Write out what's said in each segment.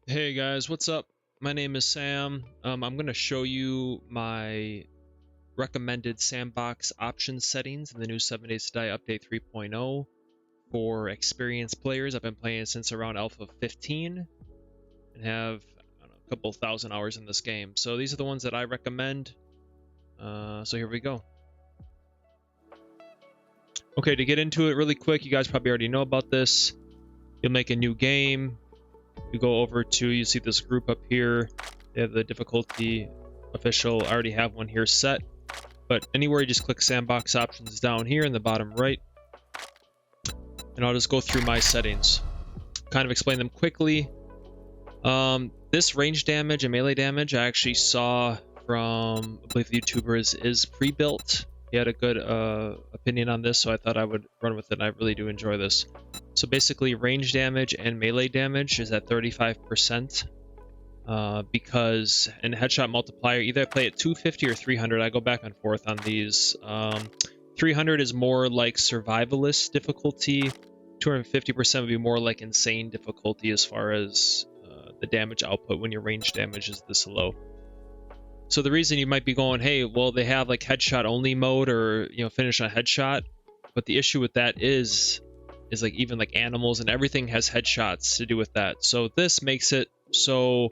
Hey guys, what's up? My name is Sam. I'm going to show you my recommended sandbox option settings in the new 7 Days to Die Update 3.0 for experienced players. I've been playing since around Alpha 15 and have I don't know, a couple thousand hours in this game. So these are the ones that I recommend. So here we go. Okay, to get into it really quick, you guys probably already know about this. You'll make a new game. You go over to, you see this group up here. They have the difficulty official. I already have one here set. But anywhere you just click sandbox options down here in the bottom right. And I'll just go through my settings. Kind of explain them quickly. This range damage and melee damage I actually saw from, I believe the YouTuber is pre-built. He had a good opinion on this, so I thought I would run with it, and I really do enjoy this. So basically, range damage and melee damage is at 35%. Because in headshot multiplier, either I play at 250 or 300. I go back and forth on these. 300 is more like survivalist difficulty. 250% would be more like insane difficulty as far as the damage output when your range damage is this low. So the reason you might be going, hey, well, they have like headshot only mode or, finish on headshot. But the issue with that is like even like animals and everything has headshots to do with that. So this makes it so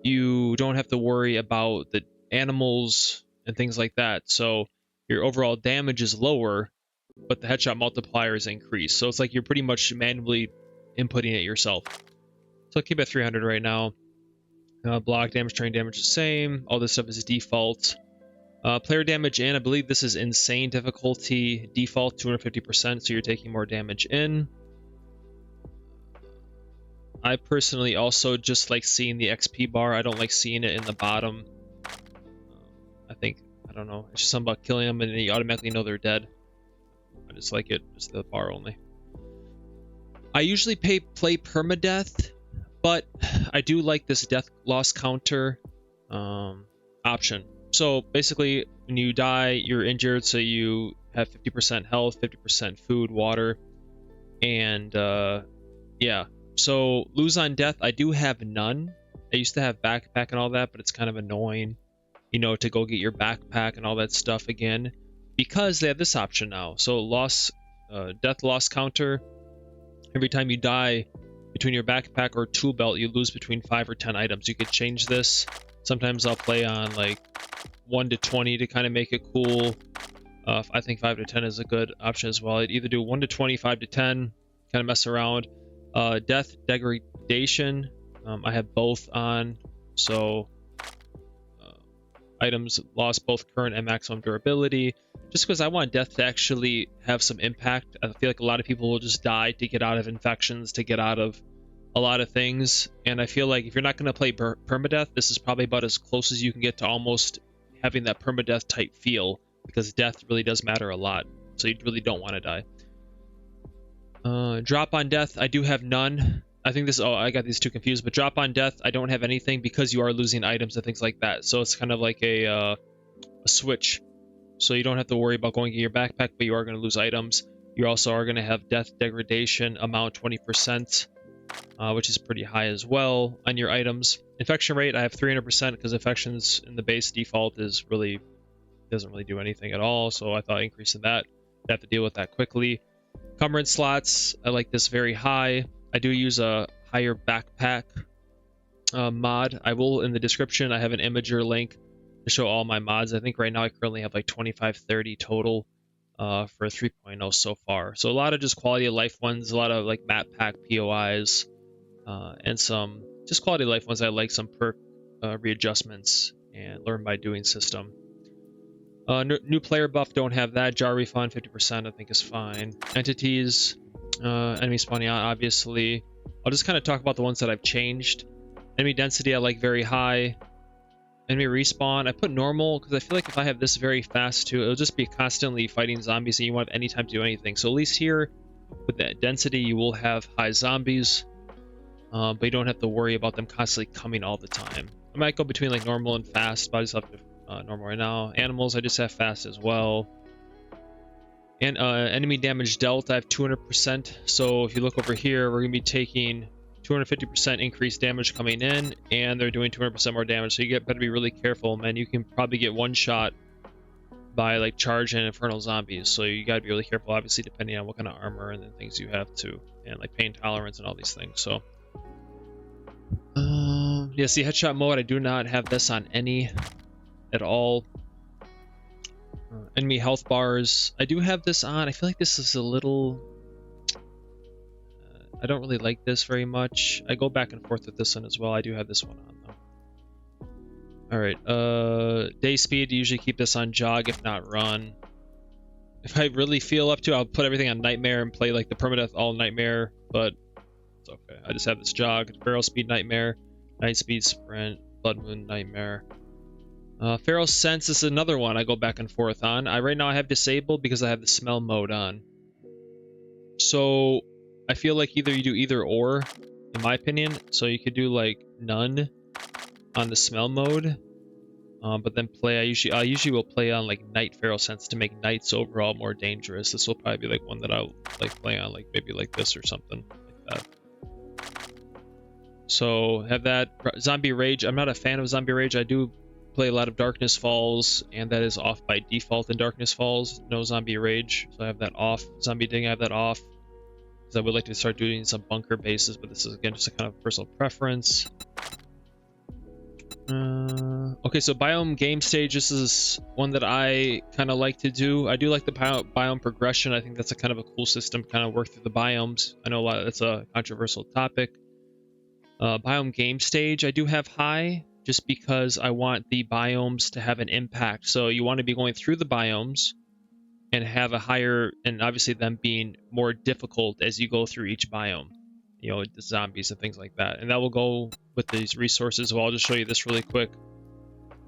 you don't have to worry about the animals and things like that. So your overall damage is lower, but the headshot multiplier is increased. So it's like you're pretty much manually inputting it yourself. So I'll keep it at 300 right now. Block damage, train damage is the same. All this stuff is default. Player damage in, I believe this is insane difficulty. Default 250%, so you're taking more damage in. I personally also just like seeing the XP bar. I don't like seeing it in the bottom. I don't know. It's just something about killing them and then you automatically know they're dead. I just like it, just the bar only. I usually play permadeath, but I do like this death loss counter option. So basically, when you die, you're injured, so you have 50% health, 50% food, water, and yeah. So lose on death, I do have none. I used to have backpack and all that, but it's kind of annoying, to go get your backpack and all that stuff again, because they have this option now. So death loss counter. Every time you die between your backpack or tool belt, you lose between 5 or 10 items. You could change this. Sometimes I'll play on like 1 to 20 to kind of make it cool. I think 5 to 10 is a good option as well. I'd either do 1 to 20, 5 to 10, kind of mess around. Death degradation, I have both on. So items lost both current and maximum durability, just because I want death to actually have some impact. I feel like a lot of people will just die to get out of infections, to get out of a lot of things, and I feel like if you're not going to play permadeath, this is probably about as close as you can get to almost having that permadeath type feel, because death really does matter a lot, so you really don't want to die. Drop on death, I do have none. I think I got these two confused, but drop on death, I don't have anything because you are losing items and things like that. So it's kind of like a switch. So you don't have to worry about going to your backpack, but you are going to lose items. You also are going to have death degradation amount 20%, which is pretty high as well on your items. Infection rate, I have 300% because infections in the base default doesn't really do anything at all. So I thought increasing that, I have to deal with that quickly. Encumbrance slots, I like this very high. I do use a higher backpack mod. I will, in the description, I have an imager link to show all my mods. I think right now I currently have like 25, 30 total for 3.0 so far. So a lot of just quality of life ones, a lot of like map pack POIs, and some just quality of life ones. I like some perk readjustments and learn by doing system. New player buff, don't have that. Jar refund 50% I think is fine. Entities, enemy spawning out, obviously. I'll just kind of talk about the ones that I've changed. Enemy density I like very high. Enemy respawn, I put normal because I feel like if I have this very fast too, it'll just be constantly fighting zombies and you won't have any time to do anything. So at least here with that density you will have high zombies, but you don't have to worry about them constantly coming all the time. I might go between like normal and fast, but I just have to normal right now. Animals I just have fast as well. And enemy damage dealt, I have 200%. So if you look over here, we're gonna be taking 250% increased damage coming in, and they're doing 200% more damage. So you better be really careful, man. You can probably get one shot by like charge and infernal zombies. So you gotta be really careful, obviously, depending on what kind of armor and then things you have too, and like pain tolerance and all these things. So yeah, see, headshot mode, I do not have this on any at all. Enemy health bars, I do have this on. I feel like this is a little I don't really like this very much. I go back and forth with this one as well. I do have this one on though. All right, day speed, usually keep this on jog, if not run. If I really feel up to, I'll put everything on nightmare and play like the permadeath all nightmare, but it's okay. I just have this jog, barrel speed nightmare, night speed sprint, blood moon nightmare. Feral sense is another one I go back and forth on. Right now I have disabled because I have the smell mode on. So I feel like either you do either or, in my opinion. So you could do like none on the smell mode, but then play. I usually will play on like night feral sense to make nights overall more dangerous. This will probably be like one that I'll like play on, like maybe like this or something like that. So have that zombie rage. I'm not a fan of zombie rage. I do play a lot of Darkness Falls, and that is off by default in Darkness Falls. No zombie rage, so I have that off. Zombie ding, I have that off. I would like to start doing some bunker bases, but this is again just a kind of personal preference. Okay, so biome game stage, this is one that I kind of like to do. I do like the biome progression. I think that's a kind of a cool system, kind of work through the biomes. I know that's a controversial topic. Biome game stage, I do have high, just because I want the biomes to have an impact. So you want to be going through the biomes and have a higher, and obviously them being more difficult as you go through each biome, you know, the zombies and things like that. And that will go with these resources. Well, I'll just show you this really quick.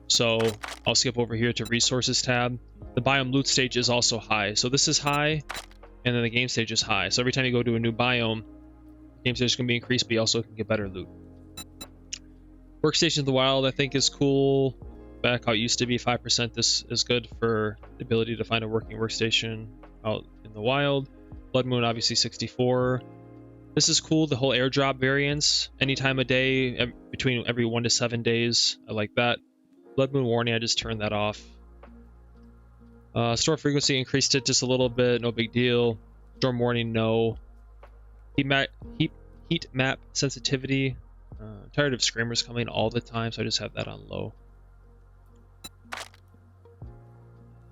So I'll skip over here to resources tab. The biome loot stage is also high. So this is high, and then the game stage is high. So every time you go to a new biome, game stage is going to be increased, but you also can get better loot. Workstation of the Wild, I think, is cool. Back how it used to be, 5%. This is good for the ability to find a working workstation out in the wild. Blood Moon, obviously 64. This is cool, the whole airdrop variance. Any time of day, between every 1 to 7 days. I like that. Blood Moon Warning, I just turned that off. Storm frequency, increased it just a little bit, no big deal. Storm Warning, no. Heat map sensitivity. I'm tired of screamers coming all the time, so I just have that on low.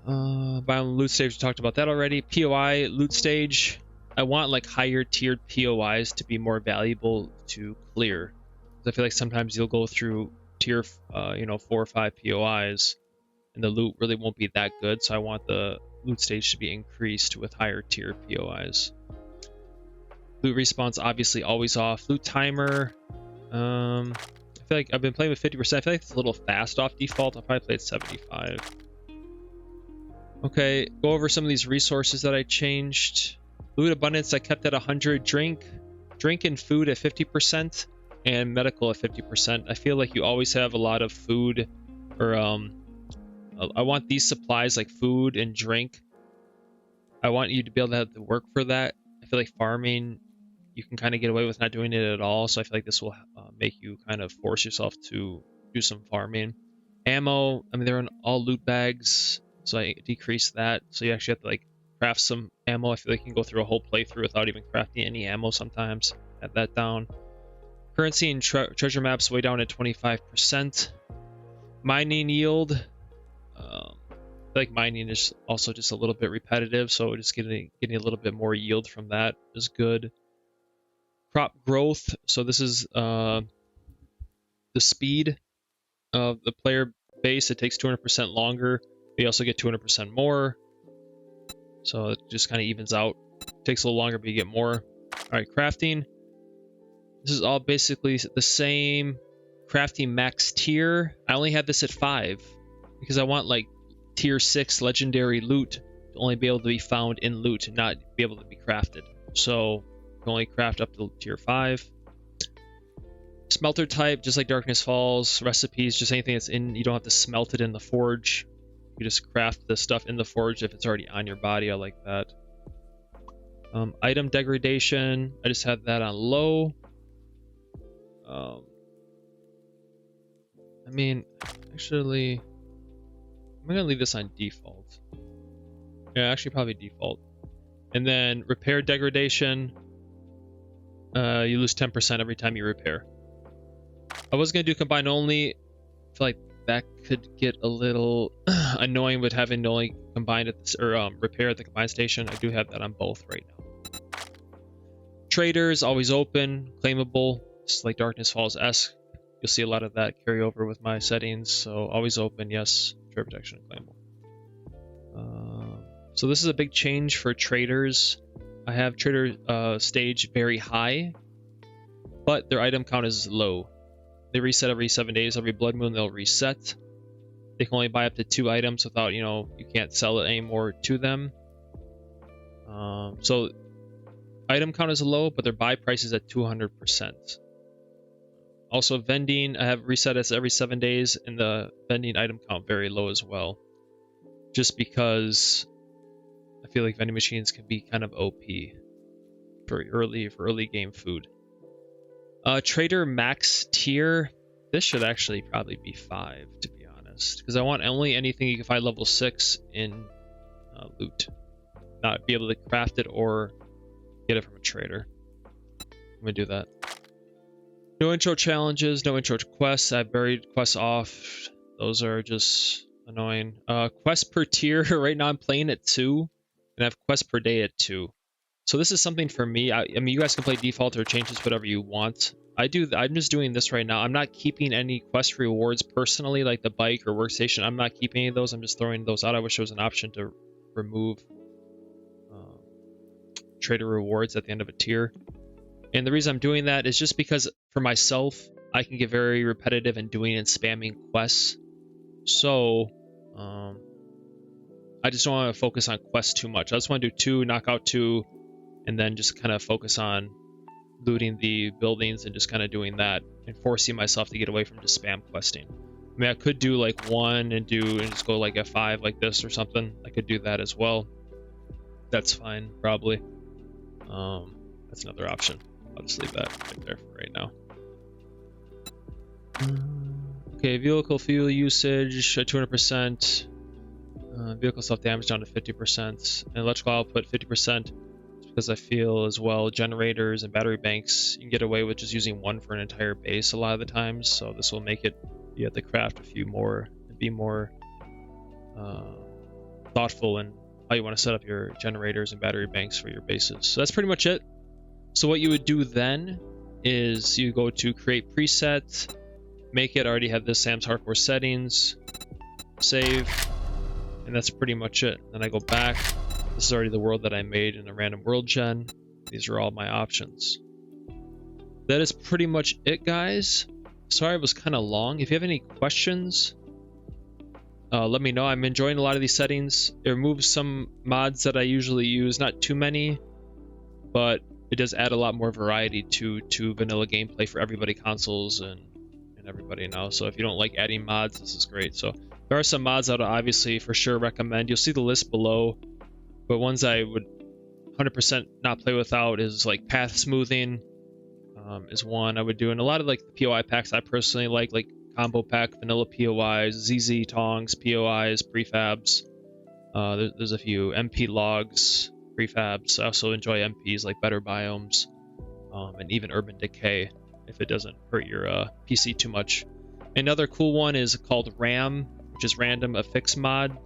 Biome loot stage, we talked about that already. POI loot stage, I want like higher tiered POIs to be more valuable to clear. I feel like sometimes you'll go through tier 4 or 5 POIs and the loot really won't be that good, so I want the loot stage to be increased with higher tier POIs. Loot response obviously always off. Loot timer, I feel like I've been playing with 50%. I feel like it's a little fast off default. I'll probably play at 75. Okay, go over some of these resources that I changed. Loot abundance, I kept at 100. Drink and food at 50%, and medical at 50%. I feel like you always have a lot of food, or I want these supplies like food and drink. I want you to be able to have to work for that. I feel like farming, you can kind of get away with not doing it at all. So I feel like this will make you kind of force yourself to do some farming. Ammo, I mean, they're in all loot bags, so I decreased that. So you actually have to like craft some ammo. I feel like you can go through a whole playthrough without even crafting any ammo sometimes. Add that down. Currency and treasure maps way down at 25%. Mining yield, I feel like mining is also just a little bit repetitive, so just getting a little bit more yield from that is good. Crop growth, so this is the speed of the player base. It takes 200% longer. We also get 200% more, so it just kind of evens out. It takes a little longer, but you get more. All right, crafting. This is all basically the same. Crafting max tier. I only have this at 5 because I want like tier 6 legendary loot to only be able to be found in loot and not be able to be crafted. So you can only craft up to tier 5. Smelter type, just like Darkness Falls. Recipes, just anything that's in, you don't have to smelt it in the forge. You just craft the stuff in the forge if it's already on your body. I like that. Item degradation, I just have that on low. Um, I mean, actually, I'm gonna leave this on default. Yeah, actually probably default. And then repair degradation. You lose 10% every time you repair. I was gonna do combine only. I feel like that could get a little annoying with having to only combine at this, or repair at the combine station. I do have that on both right now. Traders always open, claimable. It's like Darkness Falls-esque. You'll see a lot of that carry over with my settings. So always open, yes. Trade protection, claimable. So this is a big change for traders. I have trader stage very high, but their item count is low. They reset every 7 days. Every blood moon they'll reset. They can only buy up to 2 items without, you can't sell it anymore to them. So item count is low, but their buy price is at 200%. Also vending, I have reset us every 7 days, and the vending item count very low as well. Just because I feel like vending machines can be kind of OP for early game food. Trader max tier. This should actually probably be 5, to be honest, because I want only anything you can find level 6 in loot, not be able to craft it or get it from a trader. I'm gonna do that. No intro challenges, no intro quests. I buried quests off. Those are just annoying. Quests per tier. Right now I'm playing at 2, and I have quests per day at 2. So this is something for me. I mean, you guys can play default or change this whatever you want. I'm just doing this right now. I'm not keeping any quest rewards personally, like the bike or workstation. I'm not keeping any of those. I'm just throwing those out. I wish there was an option to remove trader rewards at the end of a tier. And the reason I'm doing that is just because for myself, I can get very repetitive in doing and spamming quests. So I just don't want to focus on quests too much. I just want to do 2, knock out 2, and then just kind of focus on looting the buildings and just kind of doing that and forcing myself to get away from just spam questing. I mean, I could do like 1 and just go like F5 like this or something. I could do that as well. That's fine, probably. That's another option. I'll just leave that right there for right now. Okay, vehicle fuel usage at 200%. Vehicle self-damage down to 50%. And electrical output 50%. Because I feel as well generators and battery banks, you can get away with just using 1 for an entire base a lot of the times. So this will make it, you have to craft a few more and be more thoughtful in how you want to set up your generators and battery banks for your bases. So that's pretty much it. So what you would do then is you go to create preset, make it. I already have this Sam's Hardcore settings, save, and that's pretty much it. Then I go back. This is already the world that I made in a random world gen. These are all my options. That is pretty much it, guys. Sorry it was kind of long. If you have any questions, let me know. I'm enjoying a lot of these settings. It removes some mods that I usually use, not too many, but it does add a lot more variety to vanilla gameplay for everybody, consoles and everybody now. So if you don't like adding mods, this is great. So there are some mods that I obviously for sure recommend. You'll see the list below. But ones I would 100% not play without is like path smoothing is one I would do. And a lot of like the POI packs I personally like combo pack, vanilla POIs, ZZ tongs, POIs, prefabs. There's a few MP logs, prefabs. I also enjoy MPs like better biomes and even urban decay if it doesn't hurt your PC too much. Another cool one is called RAM, which is random affix mod,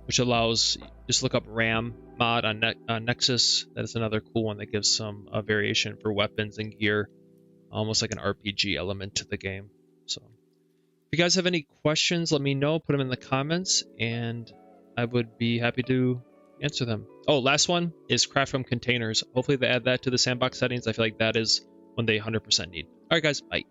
which allows, just look up RAM mod on Nexus. That is another cool one that gives some variation for weapons and gear, almost like an RPG element to the game. So if you guys have any questions, let me know, put them in the comments, and I would be happy to answer them. Oh, last one is craft from containers. Hopefully they add that to the sandbox settings. I feel like that is one they 100% need. All right, guys, bye.